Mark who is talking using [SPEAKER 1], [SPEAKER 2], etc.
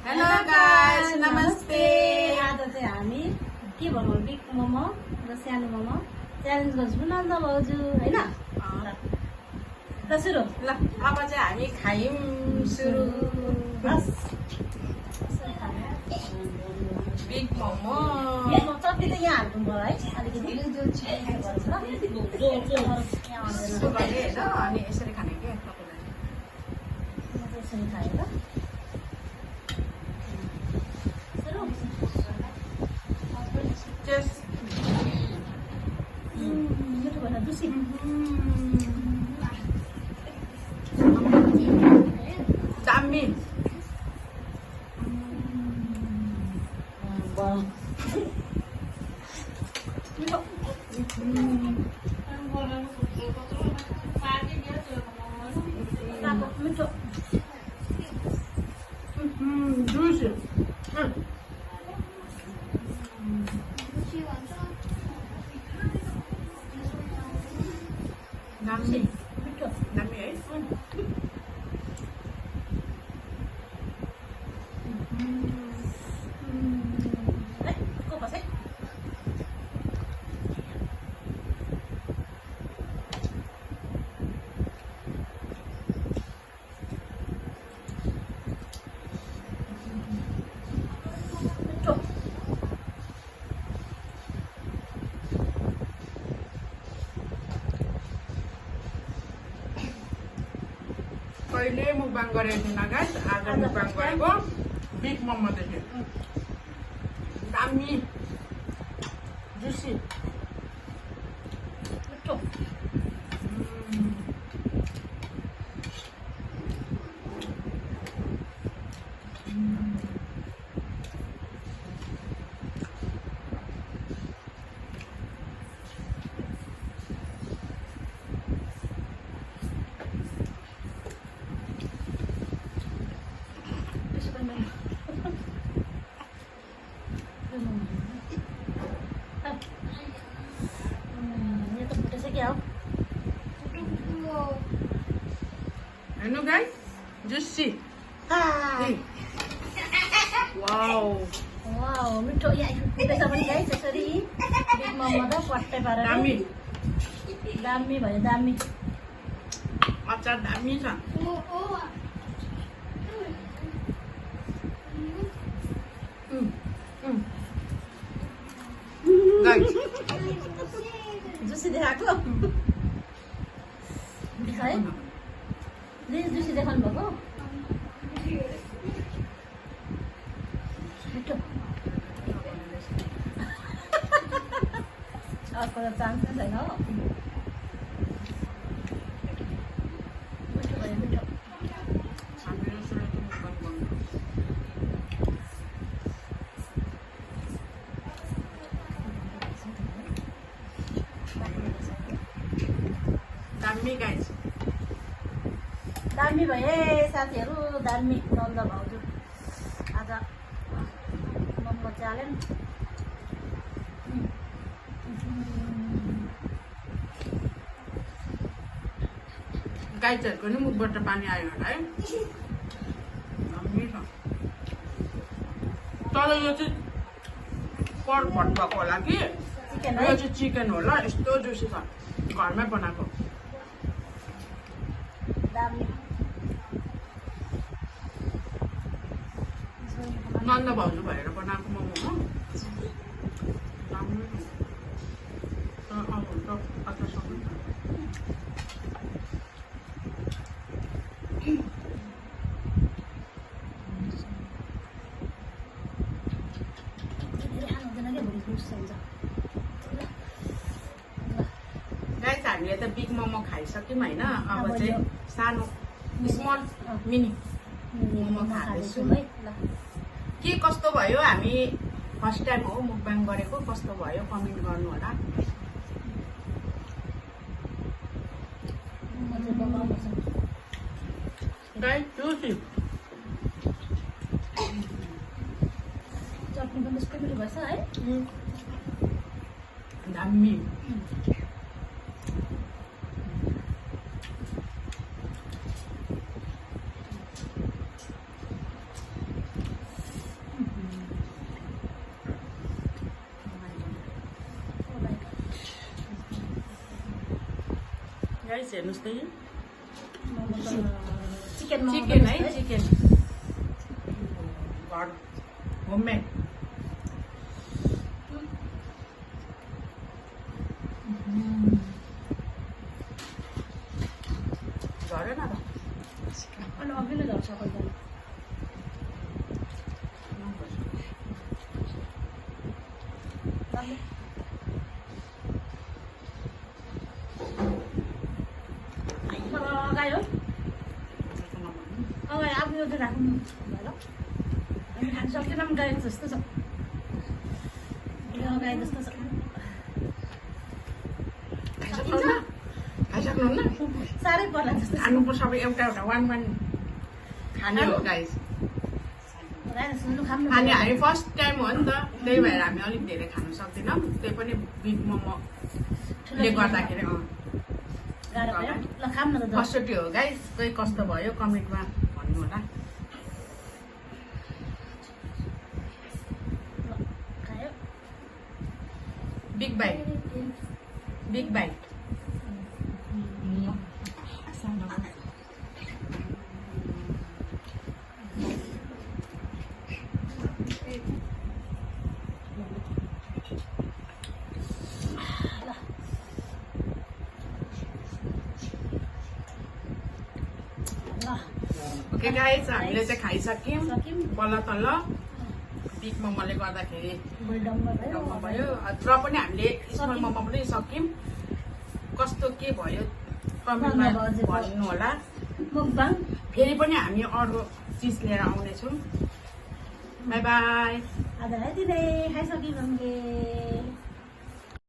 [SPEAKER 1] Hello guys, नमस्ते।
[SPEAKER 2] आज चाहिँ हामी के भनौँ बिग मोमो र सानो मोमो च्यालेन्ज गर्छौँ नन्द भाउजू हैन ल सुरु
[SPEAKER 1] ल अब चाहिँ हामी खायौँ सुरु।
[SPEAKER 2] बस
[SPEAKER 1] बिग मोमो
[SPEAKER 2] यसमा चट्नी त यहाँ हाल्नु भयो है अलिकति
[SPEAKER 1] यस्तो गर्ने होइन अनि यसरी खाने के तपाईँलाई
[SPEAKER 2] यसरी खायो ल सुरु
[SPEAKER 1] चेस
[SPEAKER 2] मिठो भएन दुसी
[SPEAKER 1] दामी
[SPEAKER 2] मिठो मिठो
[SPEAKER 1] जुसी दामी
[SPEAKER 2] मिठो
[SPEAKER 1] दामी है।
[SPEAKER 2] कोपस है मिठो
[SPEAKER 1] कहिले मुकबाङ गरेको थिएन गाइस, आज मुकबाङ गरेको बिग मोमोदेखि। दामी जुसी
[SPEAKER 2] मिठो ये तो फुटे से क्या हो
[SPEAKER 1] हेर्नु गाइस, जुसी वाउ
[SPEAKER 2] वाओ मिठो यहाँ फुटेछ पनि गाइस यसरी बिग मोमो त पट्टै पारेर
[SPEAKER 1] दामी
[SPEAKER 2] दामी भयो दामी
[SPEAKER 1] अचार दामी छ। गाइस
[SPEAKER 2] जुसी देखाएको है जुसी देखाउनु भएको मिठो अर्को त चान्स नै छैन हो मिठो भयो मिठो
[SPEAKER 1] हामीहरू सुरुको मुकबाङ गर्नु। दामी गाइस,
[SPEAKER 2] दामी भए साथीहरू दामी नन्द भाउजू आज मोमो च्यालेन्ज
[SPEAKER 1] गाइजहरूको नि मुखबाट पानी आयो होला है। दामी छ। तर यो चाहिँ पर भट भएको होला कि
[SPEAKER 2] चिकन
[SPEAKER 1] यो
[SPEAKER 2] है
[SPEAKER 1] चाहिँ चिकन होला, यस्तो जुसी छ, घरमै बनाएको।
[SPEAKER 2] दामी
[SPEAKER 1] नन्द भाउजू भएर बनाएको मोमो हो। दामी छ। अब हुन्छ अचारसँग।
[SPEAKER 2] धेरै खानु हुँदैन क्या भोलि जुस हुन्छ
[SPEAKER 1] गाइस, हामीले त बिग मोमो खाइसक्यौँ होइन, अब चाहिँ सानो स्मल मिनी मोमो खाँदैछु।
[SPEAKER 2] है ल
[SPEAKER 1] के कस्तो भयो, हामी फर्स्ट टाइम हो मुकबाङ गरेको, कस्तो भयो कमेन्ट गर्नु होला। गाइस जुसी
[SPEAKER 2] चटनी पनि त्यस्तै मिठो भएछ है
[SPEAKER 1] दामी गाइस हेर्नुहोस् त
[SPEAKER 2] चिकन
[SPEAKER 1] चिकन है चिकन घर होममेड झरेन त
[SPEAKER 2] अनि अघि नै झर्छ कोही अगायो अगायो आफ्नो त्यो राख्नु भयो हामी खानु सक्दैनौँ गाएको जस्तो छ गाए जस्तो छ
[SPEAKER 1] खाइसक्नुहुन्न
[SPEAKER 2] साह्रै पर्ला जस्तो
[SPEAKER 1] खानुपर्छ अब एउटा एउटा वान खाने हो गाइस अनि हामी फर्स्ट टाइम हो नि त त्यही भएर हामी अलिक धेरै खानु सक्दैनौँ त्यही पनि बिग मोमोले गर्दाखेरि फर्स्टचोटि हो गाइस कोही कस्तो भयो कमेन्टमा भन्नु होला big bite big bite okay guys हामीले चाहिँ खाइसक्यौँ बल्ल तल्ल बिग मोमोले गर्दाखेरि डम्म भयो तर पनि हामीले स्मल मोमो पनि सक्यौँ कस्तो के भयो कमेन्टमा भन्नु होला फेरि पनि हामी अरू चिज लिएर आउनेछौँ बाई बाई
[SPEAKER 2] खाइसक्यौँ हामीले